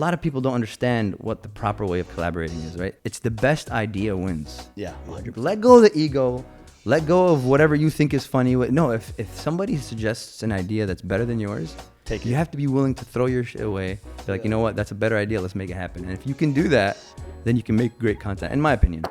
A lot of people don't understand what the proper way of collaborating is, right? It's the best idea wins. Yeah, 100%. Let go of the ego. Let go of whatever you think is funny. No, if somebody suggests an idea that's better than yours, you have to be willing to throw your shit away. Be like, you know what? That's a better idea. Let's make it happen. And if you can do that, then you can make great content, in my opinion.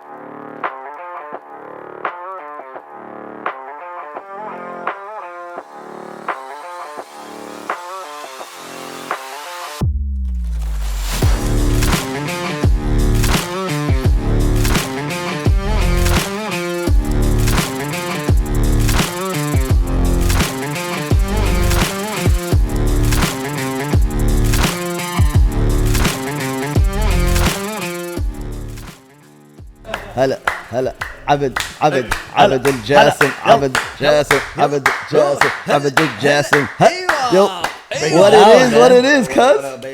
هلا عبد الجاسم عبد الجاسم. Yo, what it is, cuz?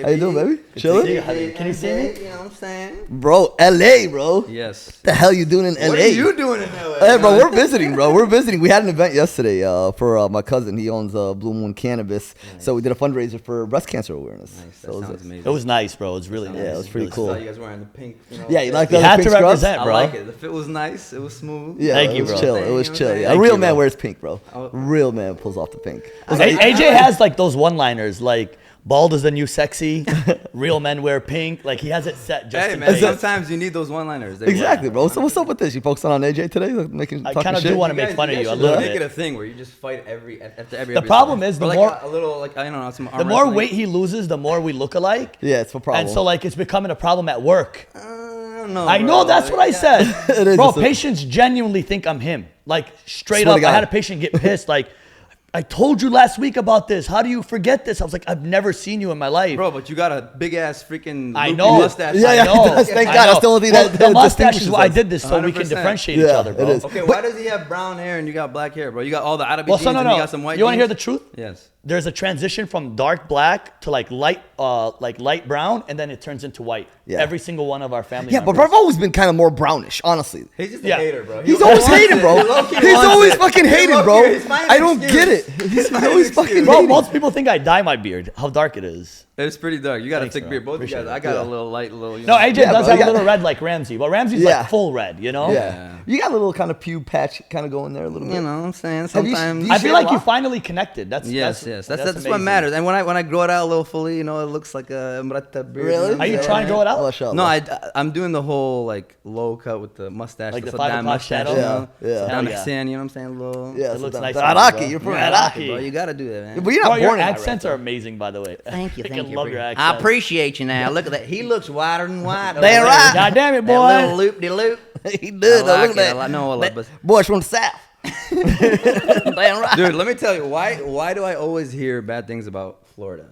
How you doing, baby? Chilling? Can you see me? You know what I'm saying? Bro, LA, bro. Yes. What the hell you doing in LA? What are you doing in LA? Hey, bro, we're visiting, bro. We're visiting. We had an event yesterday for my cousin. He owns Blue Moon Cannabis. Nice. So we did a fundraiser for breast cancer awareness. Nice. So sounds amazing. It was nice, bro. It was really nice. Yeah, it was pretty cool. You guys wearing the pink. You know, yeah, you like that? You had to represent, scrubs? bro. I like it. The fit was nice. It was smooth. Yeah, Thank you, it was bro. chill. It was chill. Yeah. A real man wears pink, bro. Real man pulls off the pink. AJ has like those one-liners, like bald is the new sexy, real men wear pink. Like he has it set just. Hey man, sometimes you need those one-liners. Exactly, bro. So what's up with this? You focusing on AJ today? I kind of do want to make fun of you a little bit. Make it a thing where you just fight after every. The problem is the more a little like I don't know some. The more weight he loses, the more we look alike. Yeah, it's a problem. And so like it's becoming a problem at work. I don't know. I know that's what I said. It is, bro, patients genuinely think I'm him. Like straight up, I had a patient get pissed. Like, I told you last week about this. How do you forget this? I was like, I've never seen you in my life. Bro, but you got a big ass freaking mustache. Yeah, I know. Thank God. That's the only thing that the mustache is why I did this, so 100%. we can differentiate each other, bro. It is. Okay, why does he have brown hair and you got black hair, bro? You got all the Arabic jeans no. and you got some white You want to hear jeans? the truth? Yes. There's a transition from dark black to like light brown, and then it turns into white. Yeah. Every single one of our family Yeah, members. but I've always been kind of more brownish, honestly. He's just a hater, bro. He's always hating, bro. He's always fucking hating, bro. I don't get it. He's always fucking Bro, hating. most people think I dye my beard. How dark it is. It's pretty dark. You got Thanks, a thick bro. beard. Both of you guys. I got a little light, little. You No, know. AJ does bro, have a little red like Ramsey, but Ramsey's like full red, you know? Yeah. You got a little kind of pube patch kind of going there a little bit. You know what I'm saying? Have you- Sometimes. do you I feel shave like a you lot? finally connected. That's That's what amazing. matters. And when I grow it out a little fully, you know, it looks like a mrata beard. Really? You know? Are you trying to grow it out? Mashallah. No, I'm doing the whole like low cut with the mustache, Like the the 5 Saddam o'clock mustache, shadow? you know? Yeah. Saddam Yeah. Hussein, you know what I'm saying? Little. Yeah, It looks nice. Iraqi. You're from Iraqi. Bro. You gotta do that, man. But you're Bro, not your born in accents Iraq, are amazing, by the way. Thank you, I thank you. love your I accent. appreciate you now. Look at that. He looks whiter than white. Damn right. God damn it, That little boy. loop-de-loop. He did. I like Look at it. that. I know all of us. Boys from the South. Damn right. Dude, let me tell you, why do I always hear bad things about Florida?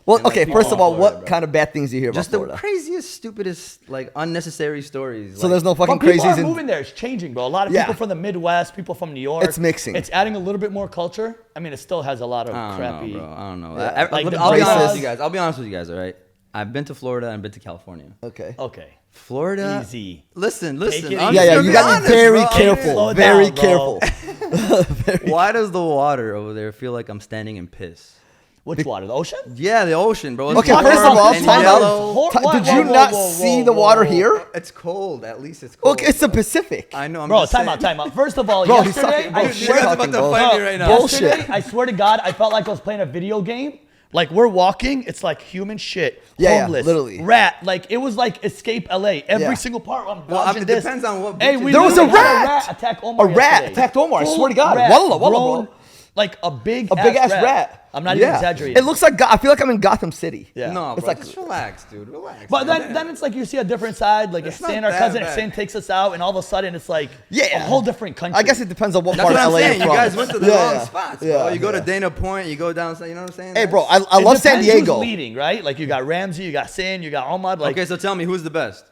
Well, And, like, okay, people first of in all, Florida, what bro. kind of bad things do you hear Just about the Florida? craziest, stupidest, like unnecessary stories. So there's no fucking But people crazies are in... moving there. It's changing, bro. A lot of Yeah. people from the Midwest, people from New York. It's mixing. It's adding a little bit more culture. I mean, it still has a lot of I don't crappy. know, bro. I don't know. Yeah. Like the I'll be honest racist- with you guys. I'll be honest with you guys. All right. I've been to Florida and been to California. Okay. Okay. Florida. Easy. Listen. it I'm easy. just Yeah, gonna you be got to honest, be very bro. careful. Slow Very down, careful. bro. Why does the water over there feel like I'm standing in piss? Which water? The ocean? Yeah, the ocean, bro. It's Okay, warm first of all, and time yellow. out. Did you not see the water here? It's cold. At least it's cold. Okay, it's the Pacific. I know. I'm Bro, just time saying. out. First of all, Bro, he's yesterday, sucking, bro. I You swear, guys about to bro. fight me right now. Bullshit. yesterday, I swear to God, I felt like I was playing a video game. Like we're walking, it's like human shit. Yeah, Homeless, literally. rat. Like it was like Escape LA. Every Yeah. single part. I'm Well, dodging it this. depends on what Hey, bitches we There was a literally had rat. attack Omar. A rat yesterday. attacked Omar. I Full swear to God. rat, Wallah, wallah, grown, bro. Like a big ass rat. I'm not even exaggerating. It looks like I feel like I'm in Gotham City. Yeah. No, It's bro, like- just relax, dude. Relax. But man. then it's like you see a different side. Like It's Stan, not our that cousin, bad. Stan takes us out, and all of a sudden it's like Yeah. a whole different country. I guess it depends on what That's part what of I'm LA saying. you're You from. guys went to the Yeah, wrong yeah. spots, bro. Yeah, You go to yeah. Dana Point, you go down, you know what I'm saying? Hey, bro, I It love San depends who's Diego. leading, right? Like you got Ramsey, you got Sin, you got Omar. Like Okay, so tell me, who's the best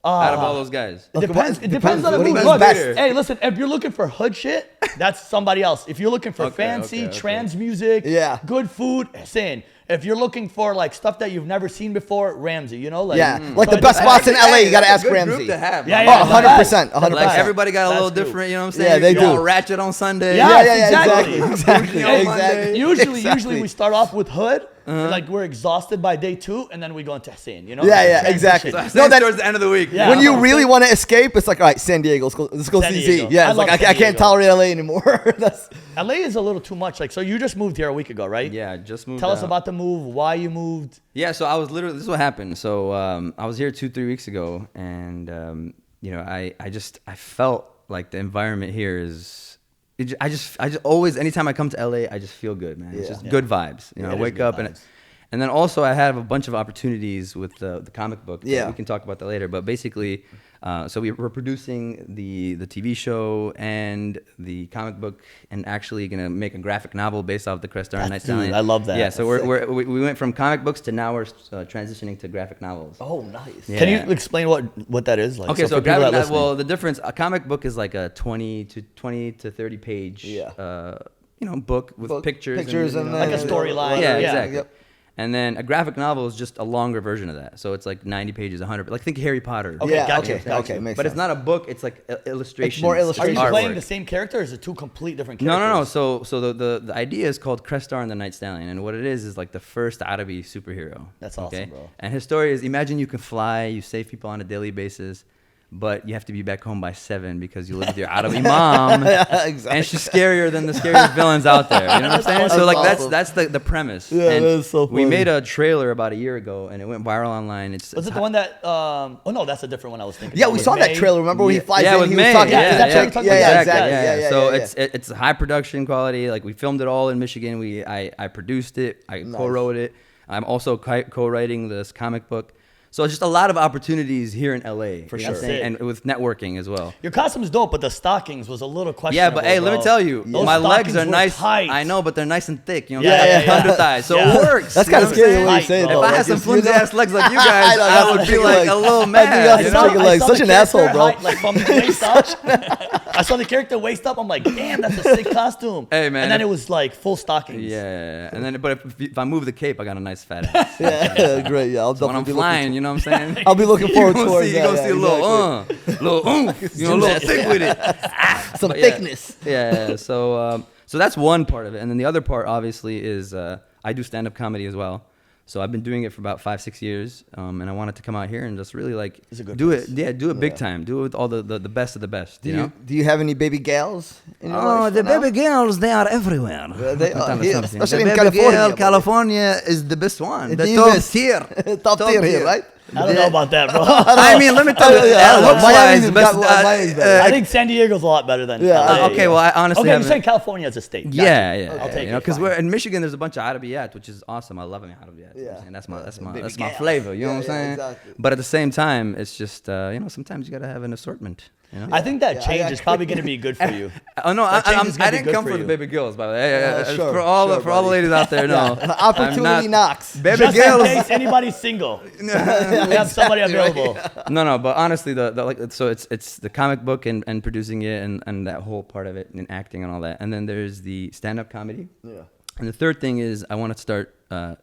out of all those guys? It depends. It depends on the What do you mood. mean Look, best? hey, listen. If you're looking for hood shit, that's somebody else. If you're looking for Okay, fancy okay. trans music, Yeah. good food, Sin. If you're looking for like stuff that you've never seen before, Ramsey. You know, like Yeah, Mm. like so the best it spots in depends. LA, you gotta That's ask a good Ramsey. group to have, Yeah, bro. yeah. Oh, 100%, 100%. Like everybody got a little That's different, you know what I'm saying? Yeah, they You all do. ratchet on Sunday. Yeah, Yeah, exactly. exactly. Bougie on Exactly. Monday. Usually Exactly. we start off with hood, Like we're exhausted by day 2, and then we go into Hussein. You know? Yeah, exactly. So no, towards the end of the week. Yeah. When you really want to escape, it's like, all right, San Diego, let's go San see Diego. Z. Yeah, I it's like love San I can't Diego. tolerate LA anymore. That's LA is a little too much. Like, so you just moved here a week ago, right? Yeah, just moved Tell us out. about the move, why you moved. Yeah, so I was literally, this is what happened. So I was here 2-3 weeks ago, and you know, I felt like the environment here is, I just always, anytime I come to LA, I just feel good, man. It's just good vibes. You know, I it is wake good up vibes. and then also I have a bunch of opportunities with the comic book. Yeah. We can talk about that later, but basically, so we're producing the TV show and the comic book, and actually gonna make a graphic novel based off the Crest Night Dude, Stallion. I love that. Yeah, so we went from comic books to now we're transitioning to graphic novels. oh, nice. Yeah. Can you explain what that is? Like, Okay, so for people that graphic listen. well, the difference, a comic book is like a 20 to 30 page, you know, book with pictures and you know, Like a storyline. Yeah, Yeah. exactly. Yep. And then a graphic novel is just a longer version of that. So it's like 90 pages, 100. Like think Harry Potter. Okay, Yeah, gotcha, okay, gotcha. okay, makes But sense. it's not a book. It's like illustrations. more Are illustration. you artwork. playing the same character, or is it 2 complete different No, characters? no, no. So the idea is called Crestar and the Night Stallion, and what it is like the first Arabi superhero. That's awesome, bro. And his story is: imagine you can fly, you save people on a daily basis, but you have to be back home by 7 because you live with your Arabi mom, exactly. and she's scarier than the scariest villains out there. You know what I'm saying? So like awesome. that's the premise. Yeah, and that's so we funny. made a trailer about a year ago, and it went viral online. Was it the one that? Oh no, that's a different one I was thinking. Yeah, about. we With saw that May. trailer. Remember when he flies in? with He May. was talking. Yeah, that's what you're talking about. Yeah, Exactly. exactly. So yeah. it's high production quality. Like we filmed it all in Michigan. I produced it. I co-wrote it. I'm also co-writing this comic book. So it's just a lot of opportunities here in LA. For you know sure. what I'm saying? And with networking as well. Your costume's dope, but the stockings was a little questionable. Yeah, but hey, let me bro. tell you, Those my legs stockings are were nice. tight. I know, but they're nice and thick. You know, Yeah, yeah, yeah. under thighs, so Yeah. it works. That's you know kind of what I'm scary saying? what you're Tight, saying. bro. though. If I Like, had some it's, flimsy ass legs like you I guys, know, I that's would what be you like like. a little I think mad. that's you the know? chicken legs. saw Such the an character asshole, bro. height, like from the waist up. I saw the character waist up. I'm like, damn, that's a sick costume. Hey, man, And then if- it was like full stockings. Yeah, and then but if I move the cape, I got a nice fat ass. Yeah, great. Yeah, I'll So when I'm definitely be flying, looking. you know what I'm saying? I'll be looking forward you towards You're gonna see a exactly. little oomph, you know, a little thick with it. Some But yeah. thickness. Yeah. So that's one part of it, and then the other part obviously is I do stand-up comedy as well. So I've been doing it for about 5-6 years, and I wanted to come out here and just really like It's a good do place. it. Yeah, do it big time. Do it with all the best of the best. Do You know. you have any baby gals in your Oh, life the now? baby girls, they are everywhere. They are here, Something. especially The in baby California, girl, buddy. California is the best one. The The top best. tier. Top tier here, right? I don't know about that, bro. I mean, let me tell you, Yeah, looks Miami's wise, got- Miami's better. I think San Diego's a lot better than Yeah. LA. Okay, well, I honestly Okay, you're haven't- saying California as a state. Gotcha. Yeah. I'll take you know, it. because Fine. we're in Michigan. There's a bunch of Arabiyat, which is awesome. I love Arabiyat. Yeah. And that's my Baby that's my gal. flavor. You know what I'm Yeah, saying? exactly. But at the same time, it's just you know, sometimes you gotta have an assortment. You know? I think that Yeah, change I is probably going to be good for you. Oh no, That change is gonna I be didn't good come for for the you. baby girls, by the way. Sure, for all sure, the ladies out there, no. Opportunity I'm not- knocks. Baby Just in girls. case anybody's single, we have somebody available. No, but honestly, the like, so it's the comic book and producing it and that whole part of it and acting and all that, and then there's the stand-up comedy. Yeah. And the third thing is I want to start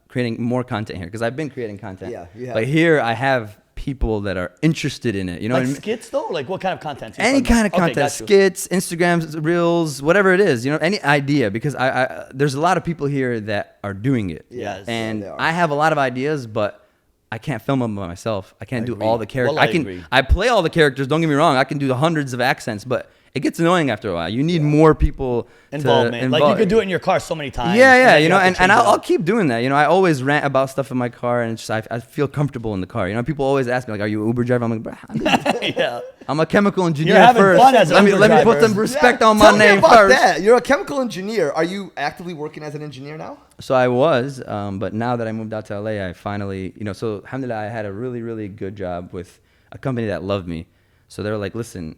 creating more content here because I've been creating content. Yeah, you have. But here I have people that are interested in it. You know Like what I mean? skits though? Like what kind of content? Any kind of Okay, content, got you. skits, Instagrams, reels, whatever it is, you know, any idea, because I there's a lot of people here that are doing it. Yes. And they are. I have a lot of ideas, but I can't film them by myself. I can't do agree. all the characters. Well, I agree. I play all the characters, don't get me wrong. I can do the hundreds of accents, but it gets annoying after a while. You need more people Involvement. to Like you could do it in your car so many times. Yeah, then you know, have to and change it I'll up. keep doing that. You know, I always rant about stuff in my car, and it's just, I feel comfortable in the car. You know, people always ask me, like, are you an Uber driver? I'm like, bruh, Yeah. I'm a chemical engineer You're having first. fun as an let me Uber let me put driver. some respect Yeah, on my tell me name about first. that. You're a chemical engineer. Are you actively working as an engineer now? So I was, but now that I moved out to LA, I finally, you know, so alhamdulillah, I had a really, really good job with a company that loved me. So they were like, listen,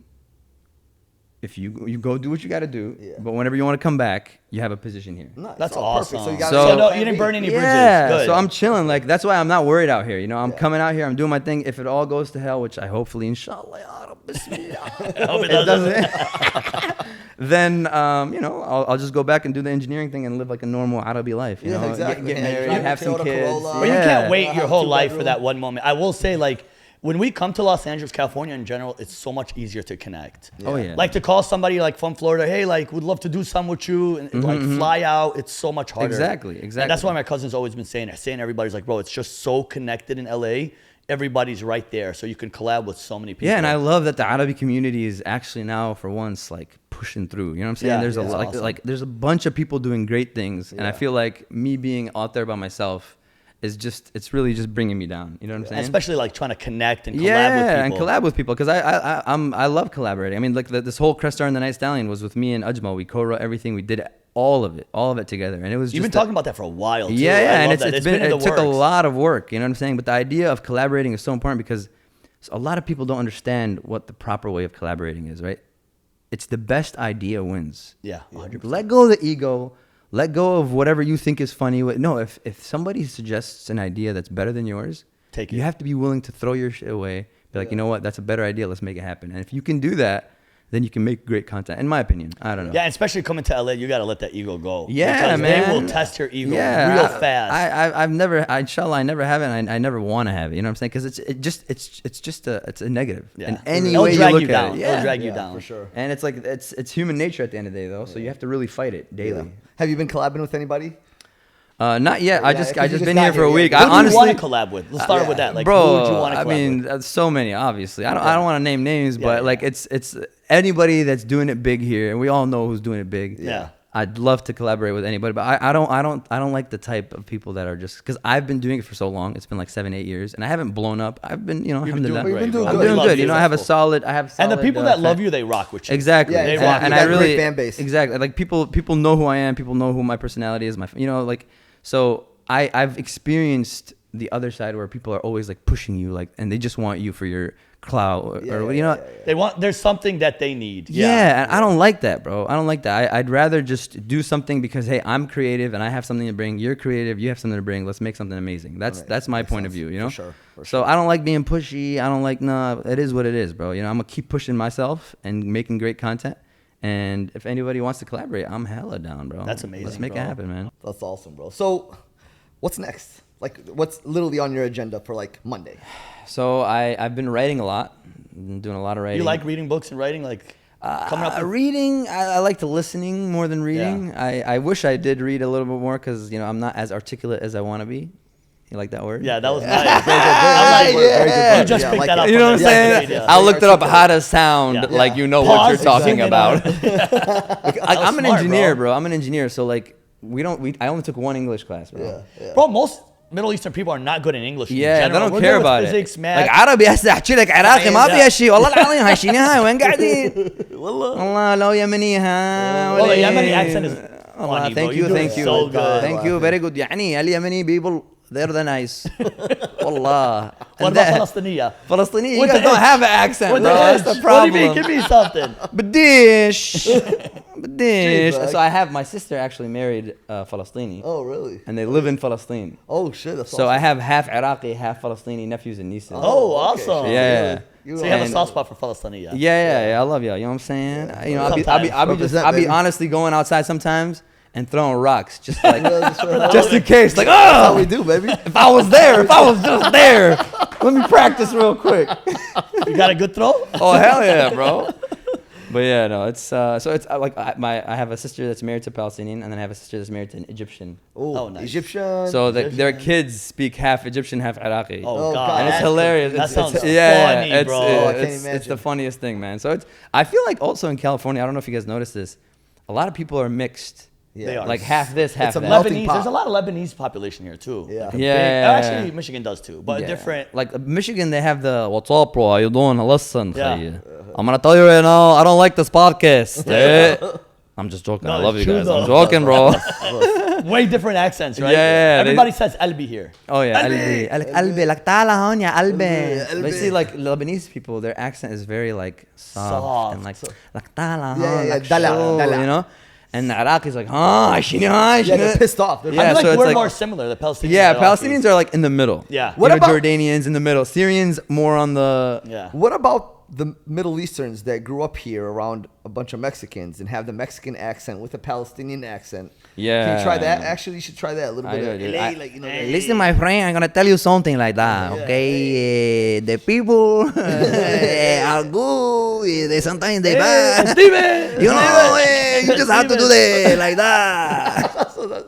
if you go do what you got to do, Yeah. but whenever you want to come back, you have a position here. Nice. That's Oh, awesome. perfect. So you So- got So no, you didn't burn any bridges. Yeah, Good. so I'm chilling. Like that's why I'm not worried out here. You know, I'm Yeah. coming out here. I'm doing my thing. If it all goes to hell, which I hopefully, inshallah, ya Rab, bismillah, I hope it it doesn't. doesn't. Then you know, I'll just go back and do the engineering thing and live like a normal Arabi life. You Yeah, know, exactly. get Yeah, married, drive a have some Toyota kids. Corolla. But you Yeah. can't wait your Have whole two life for bedroom. that one moment. I will say, like, when we come to Los Angeles, California in general, it's so much easier to connect. Yeah. Oh, yeah. Like to call somebody like from Florida, hey, like would love to do something with you, and like fly out. It's so much harder. Exactly. And that's why my cousin's always been saying everybody's like, bro, it's just so connected in LA. Everybody's right there, so you can collab with so many people. Yeah, and I love that the Arabic community is actually now, for once, like pushing through. You know what I'm saying? Yeah, There's awesome. like there's a bunch of people doing great things, and I feel like me being out there by myself is it's really just bringing me down. You know what I'm saying? Especially like trying to connect and collab with people. And collab with people because I love collaborating. I mean, like this whole Crestar and the Night Stallion was with me and Ajmal. We co-wrote everything. We did all of it together, and it was. You've been talking about that for a while. Too. Yeah, and it took a works. lot of work. You know what I'm saying? But the idea of collaborating is so important because a lot of people don't understand what the proper way of collaborating is. Right? It's the best idea wins. Yeah, 100%. Let go of the ego. Let go of whatever you think is funny. No, if somebody suggests an idea that's better than yours, take it. You have to be willing to throw your shit away. Be like, you know what? That's a better idea. Let's make it happen. And if you can do that, then you can make great content. In my opinion, I don't know. Yeah, and especially coming to LA, you got to let that ego go. Yeah, because man. they will test your ego real fast. I've never, inshallah, I never have it. And I never want to have it. You know what I'm saying? Because it's just a negative. Yeah. In any It'll way you drag look you at down. it. It'll drag you down for sure. And it's like it's human nature at the end of the day, though. So you have to really fight it daily. Yeah. Have you been collabing with anybody? Not yet. I just been got here for a week. Who I do honestly you want to collab with? Let's start with that. Like, bro, who would you want to collab I mean, with? so many. Obviously, I don't want to name names, but like it's anybody that's doing it big here, and we all know who's doing it big. Yeah. I'd love to collaborate with anybody, but I don't like the type of people that are just because I've been doing it for so long. It's been like 7-8 years, and I haven't blown up. I've been, You've been doing alhamdulillah. great, You've been bro. doing I'm good. doing good. You know, I have Beautiful. solid. And the people that love you, they rock with you. Exactly. Yeah, exactly. And You I got a really great fan base. Exactly. Like people know who I am. People know who my personality is. So I've experienced the other side where people are always like pushing you, like, and they just want you for your clout There's something that they need. Yeah, and I don't like that, bro. I don't like that. I'd rather just do something because, hey, I'm creative and I have something to bring. You're creative. You have something to bring. Let's make something amazing. That's my point of view, you know? For sure. So I don't like being pushy. I don't like, it is what it is, bro. You know, I'm going to keep pushing myself and making great content. And if anybody wants to collaborate, I'm hella down, bro. That's amazing, Let's make it happen, man. That's awesome, bro. So, what's next? Like, what's literally on your agenda for like Monday? So I've been writing a lot. Been doing a lot of writing. You like reading books and writing? Like, coming up with... Reading, I like to listening more than reading. Yeah. I wish I did read a little bit more because, you know, I'm not as articulate as I want to be. You like that word? Yeah, that was nice. Very good. You just Yeah, I picked like that that. up. You know on what I'm the saying? second video. I looked it up how to sound Yeah. like you know Pause, what you're talking zoom in about. on it. I'm an smart, engineer, bro. bro. I'm an engineer, so like I only took one English class, bro. Yeah. Bro, most Middle Eastern people are not good in English. in Yeah, they general. don't We're care good with about physics, it. math. Like عربي هسه احكي لك عراقي ما فيها شيء والله العظيم هاي شيء هاي وين قاعدين والله لو يمني ها Well, the Yemeni accent is والله funny, bro. thank You you do it so good. thank you very good يعني اليمني people they're the nice والله What about Palestinian? Palestinian you With guys the don't H. have an accent With bro the that's H. the What do problem you mean? Give me something. بديش so I have my sister actually married Palestinian Oh, really? and they live in Palestine Oh, shit. That's so awesome. I have half Iraqi half Palestinian nephews and nieces Oh, awesome. yeah. So you have a And- soft spot for Palestinian. Yeah, I love y'all. You know what I'm saying? You know, I'll be Sometimes. Baby. honestly going outside sometimes and throwing rocks, just like, That's just in case. Like, how oh, we do, baby. if I was just there, let me practice real quick. You got a good throw? Oh hell yeah, bro. But yeah, no, it's so it's like I have a sister that's married to Palestinian, and then I have a sister that's married to an Egyptian. Oh, nice. Egyptian. So their kids speak half Egyptian, half Iraqi. Oh, Oh, God. And it's That's- hilarious. That sounds funny, it's, bro. I can't it's imagine. the funniest thing, man. So I feel like also in California, I don't know if you guys noticed this, a lot of people are mixed. Yeah. They are. Like half this, half It's a that. melting Lebanese. pot. There's a lot of Lebanese population here too. Yeah. Like a Yeah. actually, Michigan does too, but Yeah. different. Like Michigan, they have the "What's up, bro? How you doing? Listen, Yeah. خيي. I'm gonna tell you right now, I don't like this podcast. Eh? I'm just joking. No, I love it's you true, guys. though. I'm joking, bro. Way different accents, right? Yeah, Everybody says Albi here. Oh yeah, قلبي. قلبي like تعال هون يا قلبي. قلبي. But see, like Lebanese people, their accent is very like soft and like تعال هون, yeah, like دلع, show, دلع. you know. And the Iraqis like, عايشيني هاي. Yeah, they're pissed off. I Yeah, feel like so it's we're like- more similar. The Palestinians. Yeah, and Iraqis. Palestinians are like in the middle. Yeah. What What about about- Jordanians in the middle? Syrians more on the. Yeah. What about the Middle Easterns that grew up here around a bunch of Mexicans and have the Mexican accent with a Palestinian accent. Yeah. Can you try that? Actually, you should try that a little bit. Listen, my friend, I'm gonna tell you something like that. Okay, the people are good. They sometimes they bad. Steven! You know, you just have to do it like that. Steven.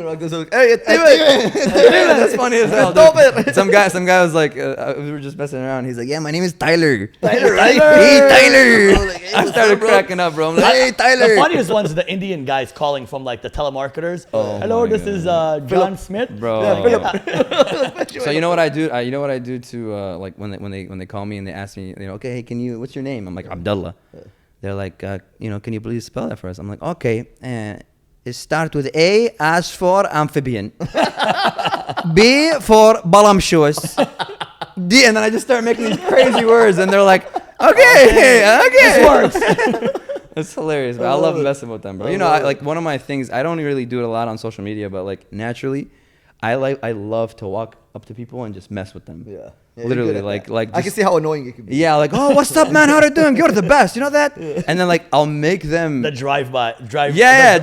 Like this. Hey, it's Steven. That's funny as hell. Dude. Some guy was like, we were just messing around. He's like, yeah, my name is Tyler. Tyler, right? Hey, Tyler. I started cracking up, bro. I'm like, hey, Tyler. The funniest ones are the Indian guys calling from like the telemarketers. Hello, this is John Smith. Bro. Yeah, So you know what I do? You know what I do to like when they call me and they ask me, okay, hey, what's your name? I'm like Abdallah. They're like, can you please spell that for us? I'm like, okay. It starts with A as for amphibian, B for voluptuous, D, and then I just start making these crazy words, and they're like, okay, This works. It's hilarious, but I love messing with them, bro. You know, like one of my things, I don't really do it a lot on social media, but like naturally, I love to walk up to people and just mess with them. Yeah. Literally, like just, I can see how annoying it can be. Yeah, like, oh, what's up, man? How are you doing? You're the best. You know that? And then like I'll make them The drive-throughs.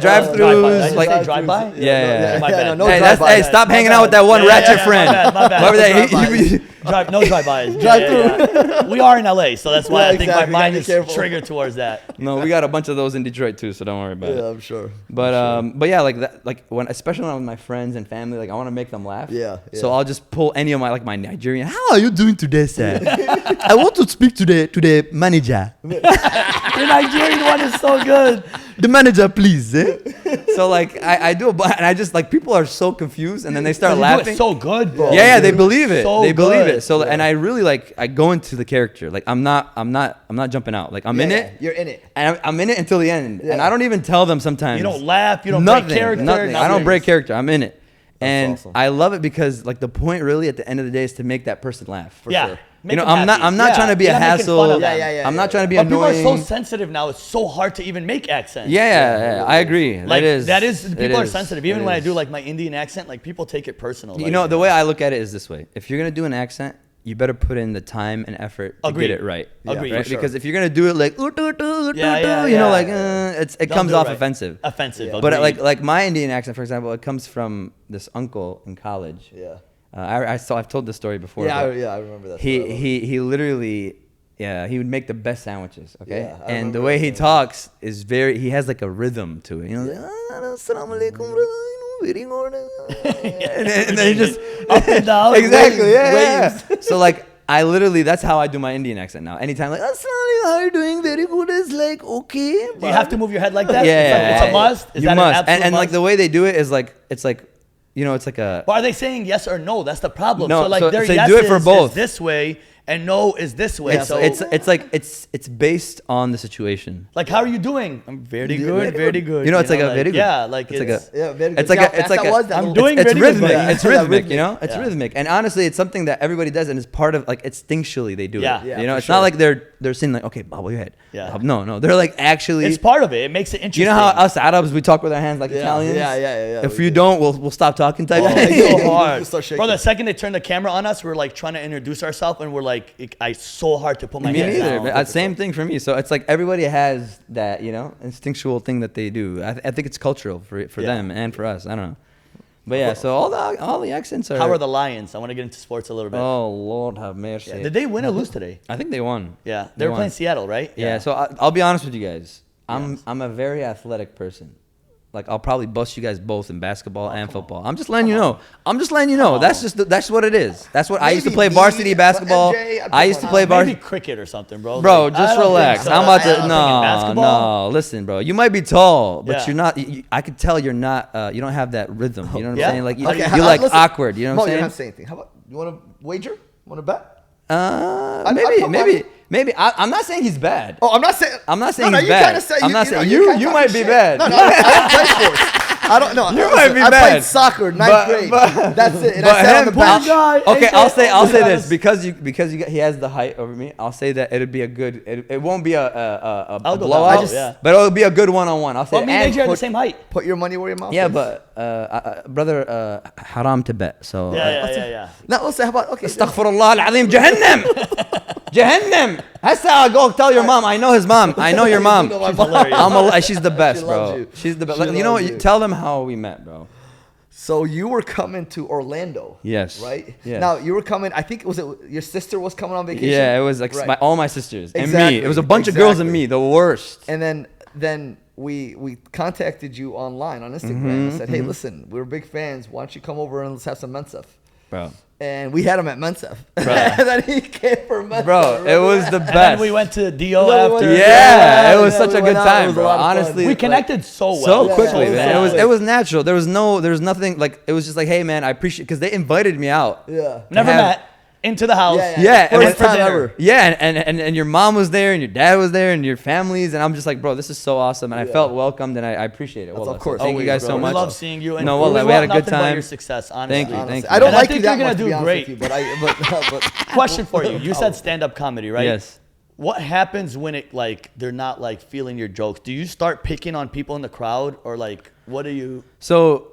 drive-throughs, like drive-by. Yeah. My bad. Hey, stop hanging out with that one ratchet friend. My bad. Whoever that- No drive-bys. Drive-through. We are in LA, so that's why I think exactly. my mind Gotta is be careful. triggered towards that. No, we got a bunch of those in Detroit too, so don't worry about it. I'm sure. But yeah, like that, like especially when I'm with my friends and family, like I want to make them laugh. Yeah. So I'll just pull any of my Nigerian. How are you doing today, sir? I want to speak to the manager. The Nigerian one is so good. The manager, please. So like I do, and I just like people are so confused, and then they start laughing. So good, bro. Yeah, they believe it. So they believe good. it. So and I really like I go into the character. Like I'm not jumping out. Like I'm in it. You're in it. And I'm in it until the end. And I don't even tell them sometimes. You don't laugh. You don't Nothing, break character. Nothing. I don't break character. I'm in it. That's And awesome. I love it because like the point really at the end of the day is to make that person laugh. For sure. Make You know, them happy. I'm not trying to be a You're not making hassle. fun of them. Yeah. I'm not trying to be But annoying. people are so sensitive now. It's so hard to even make accents. Yeah, I agree. Like That is people are is. sensitive. It Even when I is. do like my Indian accent, like people take it personal. You like, know, the way I look at it is this way. If you're gonna do an accent, you better put in the time and effort to Agreed. get it right. Agreed. Right? For sure. Because if you're gonna do it like Yeah, you know, yeah. like it Don't comes do it off right. offensive. Offensive. Yeah. But agreed. like my Indian accent, for example, it comes from this uncle in college. Yeah. I've told this story before. Yeah, but I remember that. He literally, he would make the best sandwiches. Okay, Yeah, I and the remember way that he talks is he has like a rhythm to it. You know, assalamu alaikum, very good. and then he just Up and down. exactly, waves. yeah. So like. I literally, that's how I do my Indian accent now. Anytime, like, "Assalamu alaikum, how are you doing? Very good." It's like, okay. Do you have to move your head like that? Yeah, It's a must. Is you that must. an absolute And must? like the way they do it is like, it's like, you know, it's like a. But are they saying yes or no? That's the problem. No, so like so- their so yes do it for is both. this way and no is this way. It's, so it's based on the situation. like how are you doing? I'm very good, very good. You know, it's like a very good. Yeah, like it's like it's, a. Yeah, very good. It's like See a. how It's fast like that a. was? That I'm little- doing It's very good, rhythmic. but- It's rhythmic. rhythmic. You know, it's Yeah. rhythmic. And honestly, it's something that everybody does, and it's part of like instinctually they do Yeah. it. Yeah, You know, for it's sure. not like they're saying like, okay, bobble your head. Yeah. No, they're like actually. it's part of it. It makes it interesting. You know how us Arabs we talk with our hands like Yeah, Italians. yeah. If we you do. don't, we'll stop talking type. Oh, thing. it's so hard. Start shaking. Bro, the second they turn the camera on us, we're like trying to introduce ourselves and we're like, it's so hard to put my Me hands neither. down. But, same thing for me. So it's like everybody has that, you know, instinctual thing that they do. I think it's cultural for Yeah. them and for us. I don't know. But yeah, so all the accents are. How are the Lions? I want to get into sports a little bit. Oh Lord, have mercy. Yeah. Did they win or lose today? I think they won. Yeah, They they were won. playing Seattle, right? Yeah. So I'll be honest with you guys. Yes. I'm a very athletic person. Like I'll probably bust you guys both in basketball and football. I'm just letting you know. That's what it is. That's what I used to Maybe play me, varsity but basketball. MJ, I used to play Maybe varsity. cricket or something, bro. Bro, Like, just I don't relax. think so. I'm about I to don't think basketball. no. Listen, bro. You might be tall, but Yeah. you're not. I could tell you're not. You don't have that rhythm. You know what Yeah? I'm saying? Like Okay, you're like listen. awkward. You know Mo, what you're I'm not saying? saying anything. How about you want to wager? Want to bet? Maybe. I'm not saying he's bad. Oh, I'm not saying. I'm not saying no, he's you bad. kinda say, I'm not saying you you. kinda You talking might be shit. bad. No, I don't play sports. I don't know. You might be I mad. played soccer, ninth grade. That's it. And I sat on the bench. Okay, I'll say this because he has the height over me. I'll say that it'd be a good. It won't be a blowout, but it'll be a good one-on-one. I'll say. Well, me and AJ are the same height. Put your money where your mouth is. Yeah, but brother, haram to bet. So Yeah. Now let's say how about Astaghfirullah al-azim, Jahannam. Jahannam. I'll go tell your mom. I know his mom. I know your mom. She's the best, bro. She's the best. You know what? Tell them how we met, bro. So you were coming to Orlando. Yes. Right? Yes. Now you were coming, I think your sister was coming on vacation? Yeah, it was like Right. all my sisters and Exactly. me. It was a bunch of girls and me, the worst. And then we contacted you online on Instagram and said, hey, listen, we're big fans. Why don't you come over and let's have some Mensef? Bro. And we had him at Mensef. And then he came for Mensef. Bro, it was the best. And then we went to Dio after. Yeah, it was such a good time, bro. Honestly, we connected so well. So quickly, man. It was natural. There was nothing like, it was just like, hey man, I appreciate, because they invited me out. Yeah. Never met. Into the house. Yeah. First time ever. Yeah, and your mom was there, and your dad was there, and your families, and I'm just like, bro, this is so awesome, and I felt welcomed, and I appreciate it. Of course. So thank you guys so much. We love seeing you. And no, we had a good time. Your success, honestly. Thank you. I don't like you you that that much, much, to be honest with you, but Question for you. You said stand-up comedy, right? Yes. What happens when they're not like feeling your jokes? Do you start picking on people in the crowd, or like what do you? So,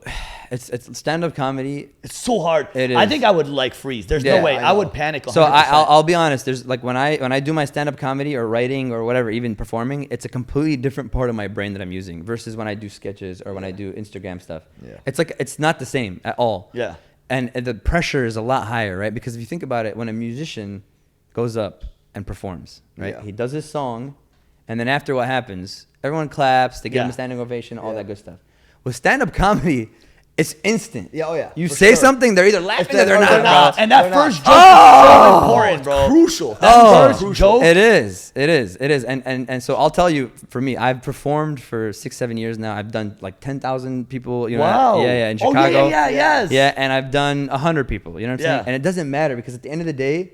it's stand-up comedy. It's so hard. It is. I think I would freeze. There's no way. I would panic. 100%. So I'll be honest. There's like when I do my stand-up comedy or writing or whatever, even performing, it's a completely different part of my brain that I'm using versus when I do sketches or when I do Instagram stuff. Yeah. It's like it's not the same at all. Yeah. And the pressure is a lot higher, right? Because if you think about it, when a musician goes up and performs, right? Yeah. He does his song, and then after what happens, everyone claps, they give him a standing ovation, all that good stuff. With stand-up comedy, it's instant. Yeah, oh yeah. You say something, they're either laughing or they're not. And that first joke is so important, bro. Crucial. That first joke. It is. And so I'll tell you, for me, I've performed for 6-7 years now. I've done like 10,000 people, you know. Wow. Yeah, in Chicago. Yes. Yeah, and I've done 100 people, you know what I'm saying? And it doesn't matter because at the end of the day,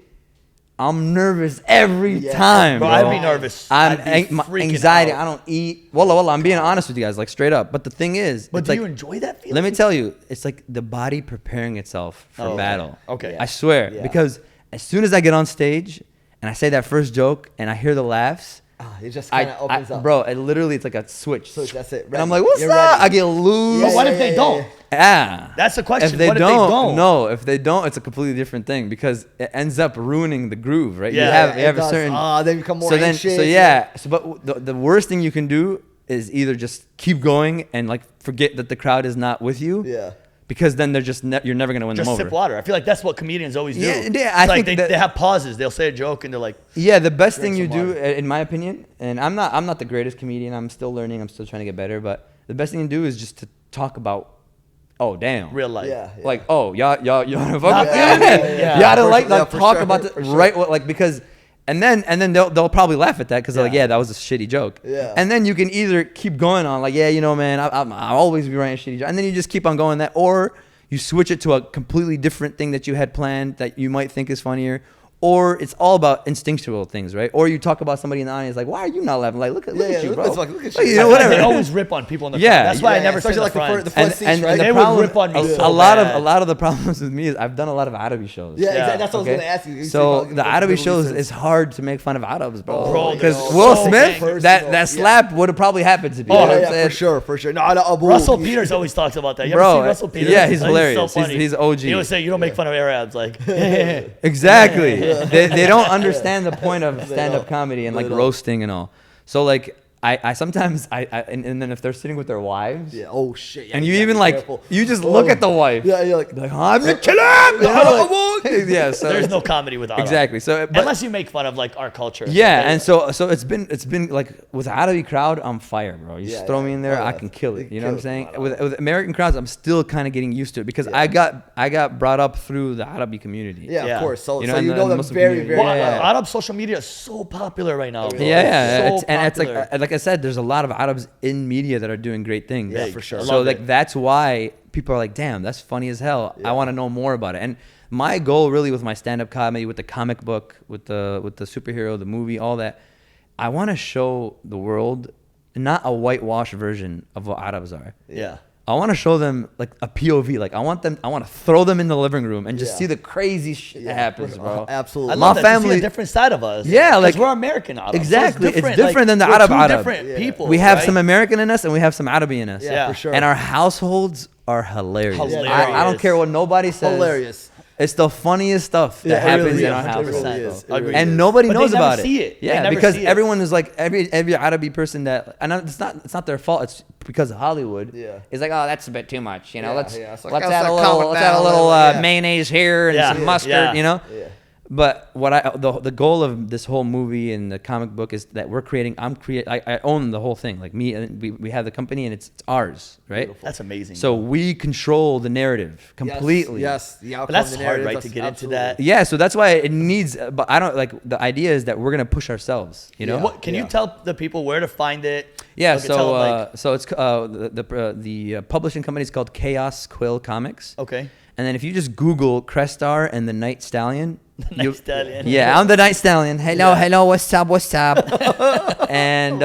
I'm nervous every time, bro. I'd be nervous. My freaking anxiety. out. I don't eat. Wallah, I'm being honest with you guys, like straight up. But the thing is, But it's do like, you enjoy that feeling? let me tell you, it's like the body preparing itself for battle. Okay. I swear. Yeah. Because as soon as I get on stage and I say that first joke and I hear the laughs, it just kind of opens up. Bro, it's like a switch. That's it. And I'm like, what's You're up? ready. I get loose. But what if they don't? Yeah. That's the question. If they What don't, if they don't? no. If they don't, it's a completely different thing because it ends up ruining the groove, right? Yeah, you have a certain. They become more anxious. But the worst thing you can do is either just keep going and like forget that the crowd is not with you. Yeah. Because then they're just you're never gonna win them Just over. sip water. I feel like that's what comedians always do. Yeah, I It's think they have pauses. They'll say a joke and they're like, Yeah, the best thing you Drink some do, in my opinion, and I'm not the greatest comedian. I'm still learning. I'm still trying to get better. But the best thing to do is just to talk about, oh damn, real life. Yeah. like y'all wanna fuck with Yeah, me? yeah. You gotta For like sure, yeah, for talk sure, about for the sure. right like because. And then they'll probably laugh at that because they're like, yeah, that was a shitty joke. Yeah. And then you can either keep going on like, yeah, you know, man, I'll always be writing shitty jokes. And then you just keep on going that, or you switch it to a completely different thing that you had planned that you might think is funnier. Or it's all about instinctual things, right? Or you talk about somebody in the audience like, why are you not laughing? Like, look at you, bro. Look at you. You know, I feel like whatever. they always rip on people in the Yeah. front. That's why I never sit in Especially the like front. the front seats, right? the They would problem- rip on me a so lot bad. of the problems with me is I've done a lot of Arabi shows. Yeah, Yeah. exactly. That's what I was Okay? gonna ask you. So the Arabi shows is hard to make fun of Arabs, bro. Bro, Because they're Will so Smith, personal. that slap would have probably happened to me. Oh, You know what I'm yeah, saying? for sure. No, Abu. Russell Peters always talks about that. You Bro, ever seen Russell Peters? yeah, he's So hilarious. funny. He's OG. He always say, you don't make fun of Arabs. Like, Exactly. They don't understand the point of stand-up comedy and like roasting and all. So like I sometimes and then if they're sitting with their wives, Yeah. Oh shit. Yeah, and you gotta even be like careful. you just look at the wife. Yeah, you're like, I'm the killer. Yeah. So there's no comedy without Arab. exactly. So but, Unless you make fun of like our culture. yeah, and so it's been like with Arabi crowd, I'm fire, bro. You just Yeah, throw yeah. me in there, Oh, I yeah. can kill it. You know what I'm Kill saying? it. With American crowds, I'm still kind of getting used to it because I got brought up through the Arabi community. yeah, Yeah. of course. So You know, so and you the know them Muslim very, community. very Well, Yeah. well. Arab social media is so popular right now, bro. Yeah, It's so and it's popular. like I said, there's a lot of Arabs in media that are doing great things. Yeah, for sure. I So love like it. that's why people are like, damn, that's funny as hell. I want to know more about it. And my goal really with my stand-up comedy, with the comic book, with the superhero, the movie, all that, I want to show the world not a whitewashed version of what Arabs are. Yeah. I want to show them like a POV. Like I want to throw them in the living room and just see the crazy shit that happens, bro. Absolutely. I love that, to see a different side of us. Yeah, like we're American Arab. Exactly. So it's different than the Arab. Different people. We have some American in us and we have some Arabi in us. Yeah, for sure. And our households are hilarious. I don't care what nobody says. Hilarious. It's the funniest stuff that happens in our house. And nobody knows about it. See it. Yeah, because everyone is like every Arabi person that, and it's not their fault. It's because of Hollywood. Yeah. It's like, oh, that's a bit too much. You know, let's It's like, add a little mayonnaise here and some mustard. You know. Yeah. But the goal of this whole movie and the comic book is that we're creating. I own the whole thing. Like me, and we have the company and it's ours, right? Beautiful. That's amazing. So we control the narrative completely. Yes. The outcome, but that's the hard, narrative, right? To get into that. Yeah. So that's why it needs. But I don't like the idea is that we're gonna push ourselves. You know. What can you tell the people where to find it? Yeah. Okay, so it's the publishing company is called Chaos Quill Comics. Okay. And then if you just Google Crestar and the Night Stallion. Night Stallion. Yeah, I'm the Night Stallion. Hello, what's up? And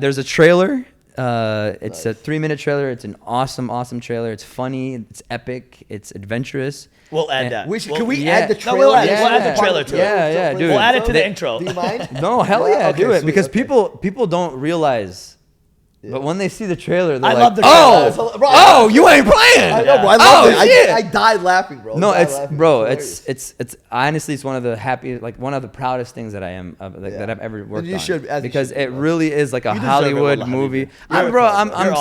there's a trailer. It's a 3-minute trailer. It's an awesome trailer. It's funny. It's epic. It's adventurous. We'll add that. Can we add the trailer? No, we'll add the trailer to it. Yeah, dude. We'll add it to the intro. Do you mind? No, hell yeah, Okay, do it. sweet, Because people don't realize. But when they see the trailer, they're I like, love the trailer. oh, you ain't playing. I know, bro. I love it. Shit. I died laughing, bro. No, it's honestly, it's one of the one of the proudest things that I am that I've ever worked on. Because it really is like a Hollywood movie. I'm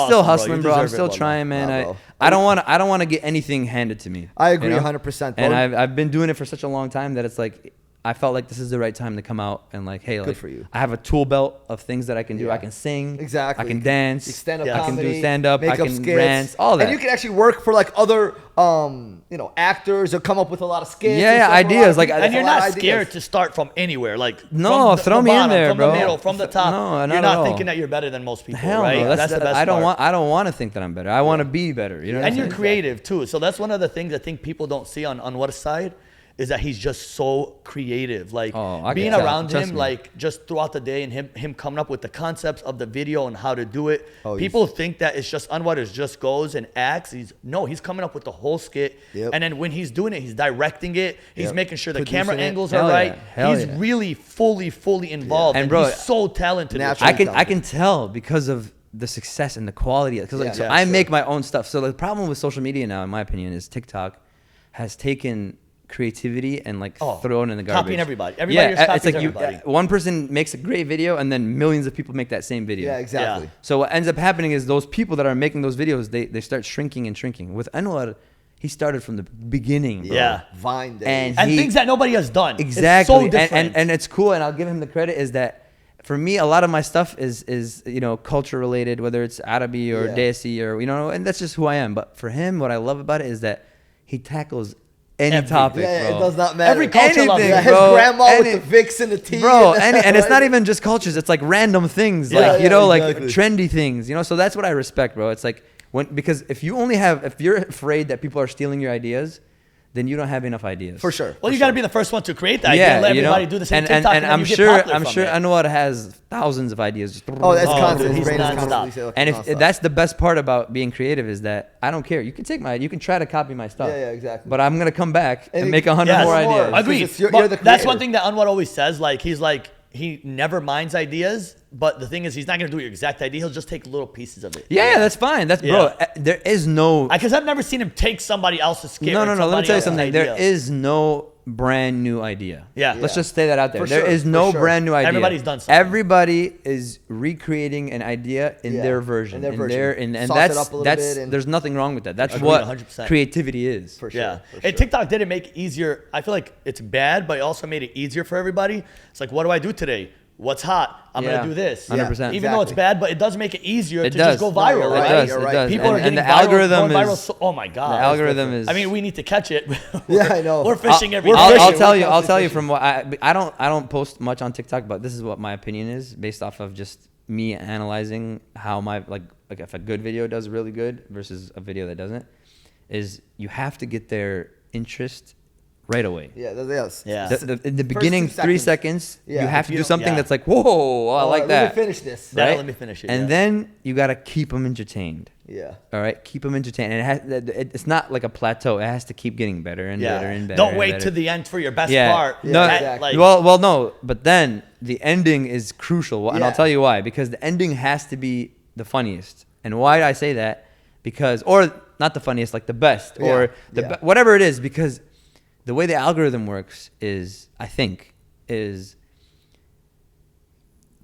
still hustling, bro. I'm still trying, man. I don't want to get anything handed to me. I agree 100%. And I've been doing it for such a long time that it's like I felt like this is the right time to come out and like, hey, like, good for you. I have a tool belt of things that I can do. I can sing. Exactly. I can dance. Stand-up I can comedy, do stand-up. I can skits, rant. All that. And you can actually work for like other, actors or come up with a lot of skits. Yeah, ideas. Like, and you're not scared to start from anywhere. Like, no, throw me in there, from bro. From the middle, from the top. No, you're not thinking that you're better than most people, Hell right? No. That's the best part. I don't want to think that I'm better. I want to be better. You know. And you're creative too. So that's one of the things I think people don't see on what side. Is that he's just so creative, like being around him, like just throughout the day, and him coming up with the concepts of the video and how to do it. People think that it's just Anwar just goes and acts. He's coming up with the whole skit, and then when he's doing it, he's directing it. He's making sure the camera angles are right. He's really fully involved, and bro, he's so talented. I can tell because of the success and the quality. Because I make my own stuff. So the problem with social media now, in my opinion, is TikTok has taken creativity and like thrown in the garbage. Copying everybody. Everybody just copies everybody. One person makes a great video and then millions of people make that same video. Yeah, exactly. Yeah. So what ends up happening is those people that are making those videos, they start shrinking. With Anwar, he started from the beginning, bro. Yeah. Vine days. And things that nobody has done. Exactly. It's so different. And it's cool, and I'll give him the credit, is that for me, a lot of my stuff is culture related, whether it's Arabi or Desi or, and that's just who I am. But for him, what I love about it is that he tackles any topic, bro. It does not matter. Every culture loves it. His grandma with the Vicks and the tea. Bro, and it's not even just cultures. It's like random things, like trendy things, So that's what I respect, bro. It's like because if you're afraid that people are stealing your ideas, then you don't have enough ideas. For sure. Well, you got to be the first one to create the idea and let everybody do the same TikTok. And I'm sure Anwar has thousands of ideas. That's constant. He's nonstop. And if that's the best part about being creative, is that I don't care. You can try to copy my stuff. Yeah, exactly. But I'm gonna come back and make 100 more ideas. Agreed. You're the that's one thing that Anwar always says. Like he never minds ideas, but the thing is, he's not gonna do your exact idea. He'll just take little pieces of it. Yeah, that's fine. Bro. There is no. Because I've never seen him take somebody else's skit. No. Let me tell you something. There is no brand new idea. Yeah. Let's just say that out there. There is no brand new idea. Everybody's done something. Everybody is recreating an idea in their version. And there's nothing wrong with that. That's what 100%. creativity is. For sure. Yeah. And TikTok didn't make it easier. I feel like it's bad, but it also made it easier for everybody. It's like, what do I do today? What's hot? I'm going to do this. 100%. Even though it's bad, but it does make it easier to just go viral, right? It does. People are getting the viral, algorithm viral. is, Oh my God. The algorithm is. I mean, we need to catch it. I know. We're fishing every day. I'll tell you from what I don't post much on TikTok, but this is what my opinion is based off of just me analyzing how my like if a good video does really good versus a video that doesn't, is you have to get their interest right away. Yeah, yes. Yeah. Yeah. In the beginning, 3 seconds, Yeah. you have to you do don't- something yeah. that's like, whoa, I like that. Let me finish this. That'll right? let me finish it. And yeah. then you got to keep them entertained. Yeah. All right, keep them entertained, and it's not like a plateau. It has to keep getting better and better and better. Don't and wait better. to the end for your best Yeah. part. No, exactly. well, no, but then the ending is crucial, and I'll Yeah. tell you why. Because the ending has to be the funniest, and why do I say that? Because, or not the funniest, like the best, or whatever it is. Because the way the algorithm works is, I think, is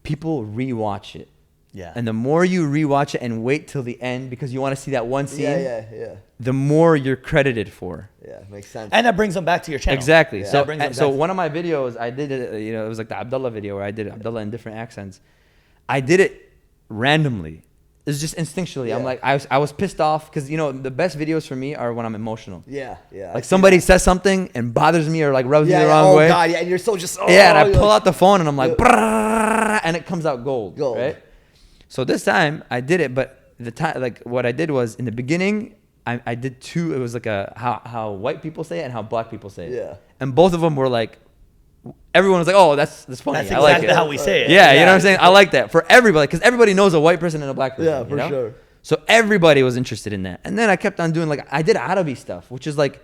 people rewatch it. Yeah. And the more you rewatch it and wait till the end because you want to see that one scene, Yeah. the more you're credited for. Yeah, makes sense. And that brings them back to your channel. Exactly. Yeah. So, That brings them so back. one of my videos, I did it. It was like the Abdallah video where I did Abdallah in different accents. I did it randomly. It's just instinctually. Yeah. I'm like, I was pissed off because the best videos for me are when I'm emotional. Yeah. Like somebody says something and bothers me or like rubs me the wrong oh way. God, yeah, and you're so just. And I you're pull like- out the phone and I'm like, "Brrrr," and it comes out gold. Right. So this time I did it, but the time, like what I did was in the beginning, I did two. It was like how white people say it and how black people say it. Yeah. And both of them were like, everyone was like, oh, that's funny. That's I like exactly it. how we say it. Yeah, you know what I'm saying? I like that for everybody because everybody knows a white person and a black person. Yeah, for sure. So everybody was interested in that. And then I kept on doing I did Arabi stuff, which is like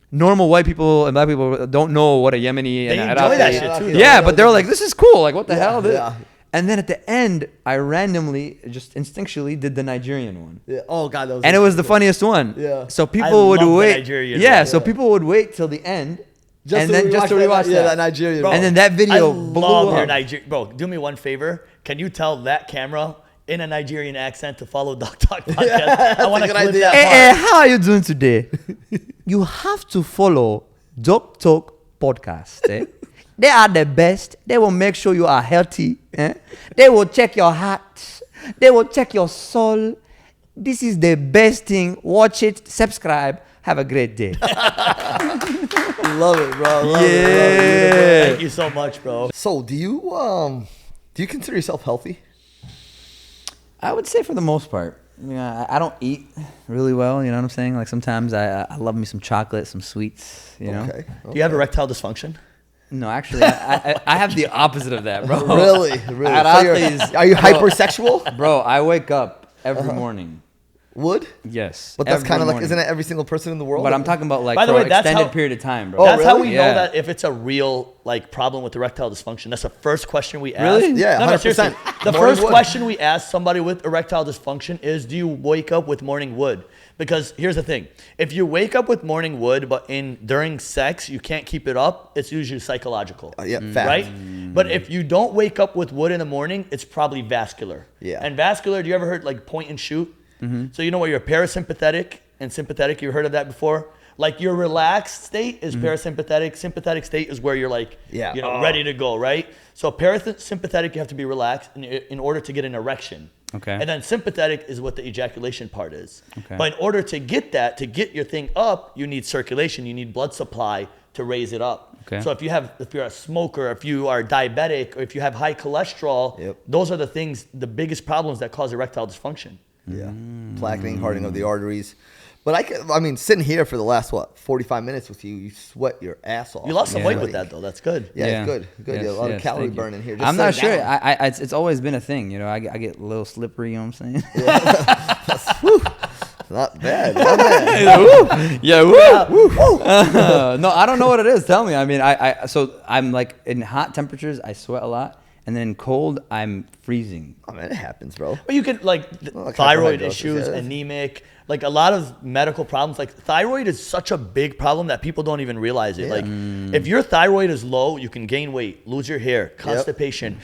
normal white people and black people don't know what a Yemeni They and enjoy that Iraqi- shit too. Yeah, but they're like, this is cool. Like, what the hell? Yeah. And then at the end, I randomly, just instinctually did the Nigerian one. Yeah. Oh God, that was. And it was the funniest one. Yeah. So I people would love the wait. Nigerian Yeah, one. so people would wait till the end just to rewatch that. Yeah, that Nigerian. Bro, And then that video I blew love your up. Nigerian. Bro, do me one favor. Can you tell that camera in a Nigerian accent to follow Doctok podcast? I want to good clip idea. that Hey, part. how are you doing today? You have to follow Doctok podcast. They are the best. They will make sure you are healthy. They will check your heart. They will check your soul. This is the best thing. Watch it. Subscribe. Have a great day. Love it, bro. Love Yeah. it. Thank you so much, bro. So, do you consider yourself healthy? I would say for the most part. I don't eat really well. You know what I'm saying? Like sometimes I love me some chocolate, some sweets. You know. Okay. Do you have erectile dysfunction? No, actually, I have the opposite of that, bro. Really? So Are you hypersexual? Bro, I wake up every morning. Would? Yes. But that's every kind of like, morning. isn't it every single person in the world? But I'm talking about like By the for way, an that's extended how- period of time, bro. That's how we really? know Yeah. that if it's a real problem with erectile dysfunction. That's the first question we ask. Really? Yeah, No, 100%. seriously. The Morning first wood. question we ask somebody with erectile dysfunction is, do you wake up with morning wood? Because here's the thing. If you wake up with morning wood, but during sex, you can't keep it up, it's usually psychological. Yeah, fact. Right? But if you don't wake up with wood in the morning, it's probably vascular. Yeah. And vascular, do you ever heard like point and shoot? So you know where you're parasympathetic and sympathetic, you heard of that before? Like your relaxed state is parasympathetic. Sympathetic state is where you're like, ready to go, right? So parasympathetic, you have to be relaxed in order to get an erection. Okay. And then sympathetic is what the ejaculation part is. Okay. But in order to get that, to get your thing up, you need circulation. You need blood supply to raise it up. Okay. So if you're a smoker, if you are diabetic, or if you have high cholesterol, those are the biggest problems that cause erectile dysfunction. Yeah. Plaquing, hardening of the arteries. But I mean, sitting here for the last, 45 minutes with you, you sweat your ass off. You lost some weight Yeah. with that, though. That's good. Yeah, it's good. Good. Yes, a lot of yes, calorie thank you. burn in here. Just I'm not sitting sure. down. It's always been a thing. You know, I get a little slippery. You know what I'm saying? Not bad. Not bad. Yeah. Woo. No, I don't know what it is. Tell me. I mean, so I'm like in hot temperatures, I sweat a lot, and then in cold, I'm freezing. I mean, it happens, bro. But you could like Like thyroid hyperhidrosis, issues, yeah. anemic, like a lot of medical problems. Like thyroid is such a big problem that people don't even realize it. Yeah. Like if your thyroid is low, you can gain weight, lose your hair, constipation.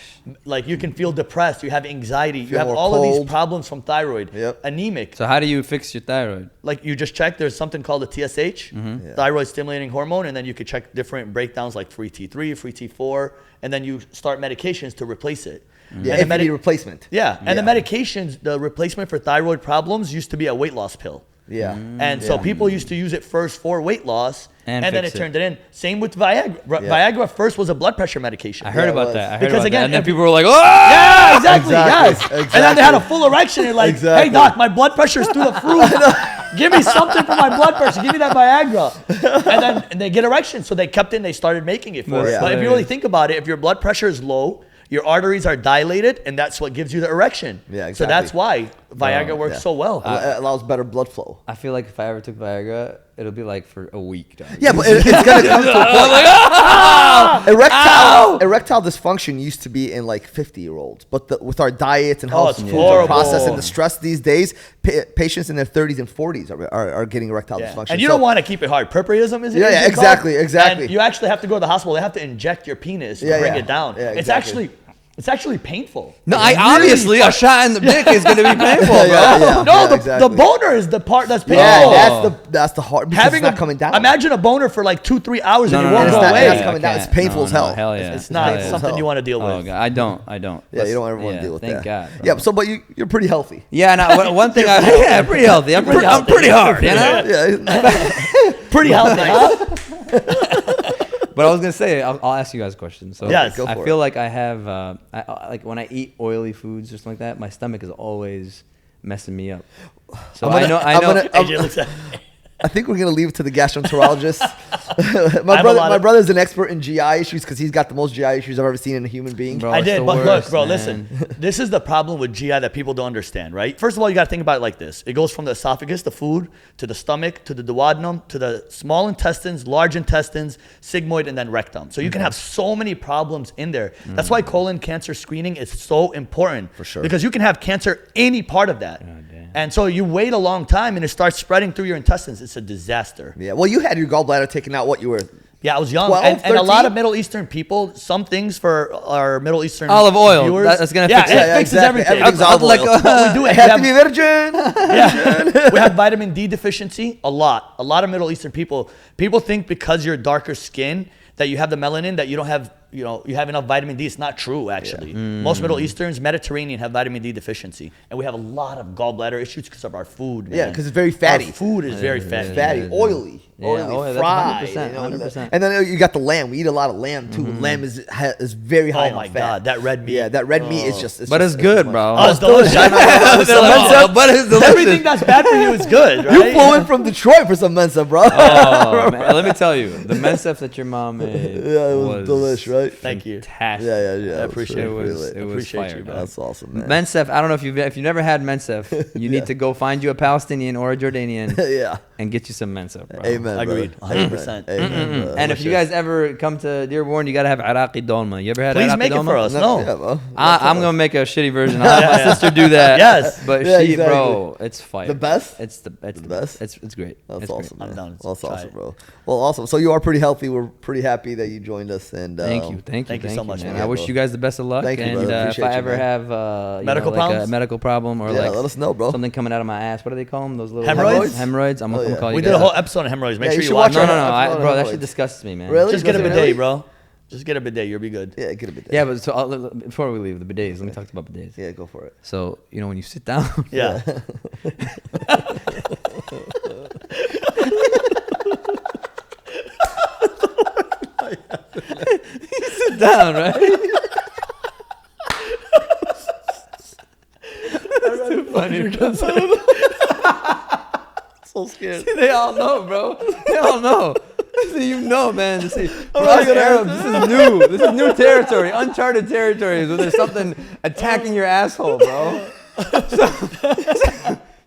Like you can feel depressed, you have anxiety, you have more all of these cold. problems from thyroid. Yep. Anemic. So how do you fix your thyroid? Like you just check, there's something called a TSH, thyroid stimulating hormone, and then you could check different breakdowns like free T3, free T4, and then you start medications to replace it. Yeah, And if the you need replacement. Yeah, and the Yeah. medications, the replacement for thyroid problems used to be a weight loss pill. Yeah. And so people used to use it first for weight loss, And and then it fix it. turned it in. Same with Viagra. Viagra first was a blood pressure medication. I heard it about was. that. I heard Because about again, that. And then if- people were like, oh! Yeah, exactly. Exactly, Yes. And then they had a full erection and like, Exactly. hey doc, my blood pressure is through the roof. Give me something for my blood pressure. Give me that Viagra. And they get erection. So they kept in. They started making it for it. But if you really think about it, if your blood pressure is low, your arteries are dilated, and that's what gives you the erection. Yeah, exactly. So that's why Viagra works so well. It allows better blood flow. I feel like if I ever took Viagra, it'll be like for a week. Dog. Yeah, but it's gonna come to a point. Erectile dysfunction used to be in like 50-year-olds, but with our diets and how foods are processed and the stress these days, patients in their 30s and 40s are getting erectile dysfunction. And you don't want to keep it hard. Purpurism is it? Yeah, exactly. And you actually have to go to the hospital. They have to inject your penis to bring it down. Yeah, exactly. It's actually painful. No, obviously a shot in the dick is going to be painful, bro. The boner is the part that's painful. Yeah, that's the hard. Because it's not coming down. Imagine a boner for like 2-3 hours and it won't go away. It's coming down. It's painful as hell. Hell yeah. It's not something you want to deal with. Oh, God. I don't. Yeah, you don't ever want to deal with that. Thank God. Bro. Yeah, but you're pretty healthy. Yeah, no, one thing I'm pretty healthy. I'm pretty hard, you know? Yeah. Pretty healthy, huh? But I was gonna say, I'll ask you guys a question. So yes, I feel like I have, like when I eat oily foods or something like that, my stomach is always messing me up. So I know. I think we're gonna leave it to the gastroenterologist. my brother's an expert in GI issues because he's got the most GI issues I've ever seen in a human being. Bro, I did, but look, bro, listen. This is the problem with GI that people don't understand, right? First of all, you gotta think about it like this: it goes from the esophagus, the food, to the stomach, to the duodenum, to the small intestines, large intestines, sigmoid, and then rectum. So you can have so many problems in there. That's why colon cancer screening is so important. For sure. Because you can have cancer any part of that. And so you wait a long time and it starts spreading through your intestines. It's a disaster. Yeah. Well, you had your gallbladder taken out. What you were? Yeah, I was young. 12, and a lot of Middle Eastern people, some things for our Middle Eastern olive oil. viewers. That's going to fix it. Yeah, fixes exactly. everything. Everything's olive oil. What we do, it has to be virgin. We have vitamin D deficiency a lot. A lot of Middle Eastern people think because you're darker skin that you have the melanin, that you don't have, you have enough vitamin D. It's not true, actually. Most Middle Easterns, Mediterranean, have vitamin D deficiency. And we have a lot of gallbladder issues because of our food, man. Yeah, because it's very fatty. Our food is very fatty. Fatty, oily. Fried. 100%. And then you got the lamb. We eat a lot of lamb, too. Lamb is very high on fat. Oh, my God. That red meat. Yeah, that red meat is just... It's good, bro. Oh, it's delicious. But it's delicious. Everything that's bad for you is good, right? You flew in from Detroit for some mensa, bro. Oh, man. Let me tell you. The mensa that your mom made it was delish, right? Thank you. Fantastic. Yeah. I appreciate it. It was fire, you, bro. That's awesome, man. Mensef, I don't know if you've never had Mensef, you need to go find you a Palestinian or a Jordanian and get you some Mensef, bro. Amen. Agreed. 100%. Amen, and if you guys ever come to Dearborn, you got to have Iraqi dolma. You ever had Iraqi dolma? Please make it for us. No. Yeah, I'm going to make a shitty version. I'll have my sister do that. Yes. But bro, it's fire. The best? It's the best? It's great. That's awesome, man. I'm down. That's awesome, bro. Well, awesome. So you are pretty healthy. We're pretty happy that you joined us. And Thank you so much, man. I wish you guys the best of luck. Thank you, and if I ever have a medical problem or let us know, bro. Something coming out of my ass. What do they call them? Those little hemorrhoids. I'm gonna call you. We did a whole episode on hemorrhoids. Make sure you watch it. No, bro, that shit disgusts me, man. Really? Just get a bidet, bro. Just get a bidet. You'll be good. Yeah, get a bidet. Yeah, but so before we leave the bidets, let me talk about bidets. Yeah, go for it. So when you sit down. Yeah. You sit down, right? That's too funny. So scared. See, they all know, bro. They all know. See, man. See, for us Arabs, this is new. This is new territory, uncharted territories where there's something attacking your asshole, bro.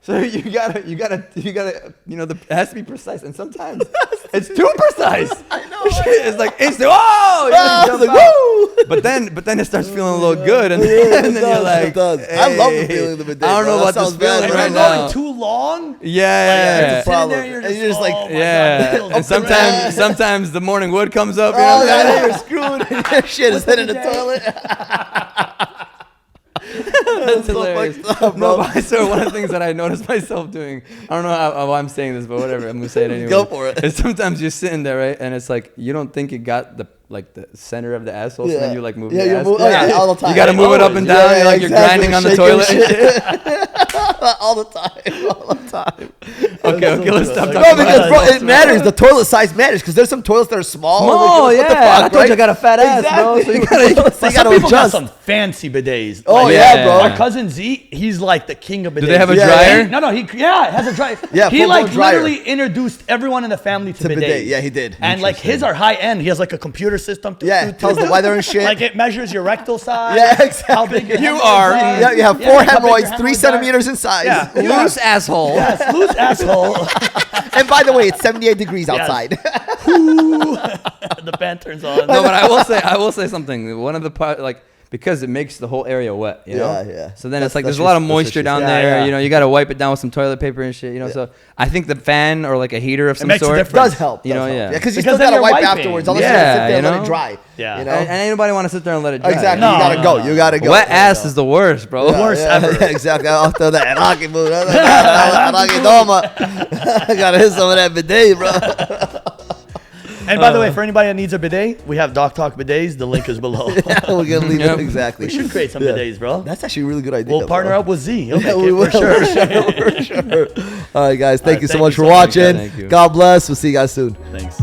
So you gotta, it has to be precise, and sometimes it's too precise. I know. It's like instant. Whoa! But then it starts feeling a little good, and then you're like, hey, I love the feeling of the bidet. I don't know about this feeling right now. Too long. Yeah. It's a problem. You're just like, and sometimes the morning wood comes up. You're screwed. Your shit is hitting the toilet. That's hilarious. No, but I swear, one of the things that I noticed myself doing, I don't know how I'm saying this, but whatever, I'm gonna say it anyway. Go for it. Is sometimes you're sitting there, right, and it's like you don't think it got the center of the asshole, so then you like move the ass. All the time. You gotta move it up and down. You're like you're grinding on the toilet. all the time. Okay, let's stop talking No, about because that. bro, it matters. The toilet size matters because there's some toilets that are small. Oh, What the yeah. fuck, I told you I right? got a fat ass, bro. So you gotta But some people got some fancy bidets. Oh, Like, yeah, bro. My cousin Z, he's like the king of bidets. Do they have a Yeah, dryer? No, it has a dryer. Yeah, he full-blown like dryer. literally introduced everyone in the family to bidets. bidet. Yeah, he did. And like his are high end. He has like a computer system. Yeah, tells the weather and shit. Like it measures your rectal size. Yeah, exactly. How big your You hemorrhoids are- Yeah, you have 4 how big your hemorrhoids, 3 hemorrhoids are. centimeters in size. Yeah. Loose asshole. Yes, loose asshole. And by the way, it's 78 degrees outside. The fan turns on. No, but I will say something. One of the like because it makes the whole area wet, you know. Yeah. So then it's like there's a lot of moisture down there. You know, you got to wipe it down with some toilet paper and shit. You know, so I think the fan or like a heater of some makes a sort difference. Does help. You know, does help. yeah. Because you Because still then gotta you're wipe wiping. afterwards. Unless Yeah, you're gonna sit there you and let know? it dry. Yeah. You know? And ain't nobody want to sit there and let it dry. Exactly. No, you gotta go. You gotta go. Wet ass is the worst, bro. Worst ever. Yeah, exactly. After that, Rocky mood. Rocky Doma. I gotta hit some of that bidet, bro. And by the way, for anybody that needs a bidet, we have Doctok bidets. The link is below. Yeah, we're gonna leave it exactly. We should create some bidets, bro. That's actually a really good idea. We'll partner up with Z. He'll Yeah, make we it will. for sure. For sure. All right, guys. Thank you so thank much you for so much, watching. Thank you. God bless. We'll see you guys soon. Thanks.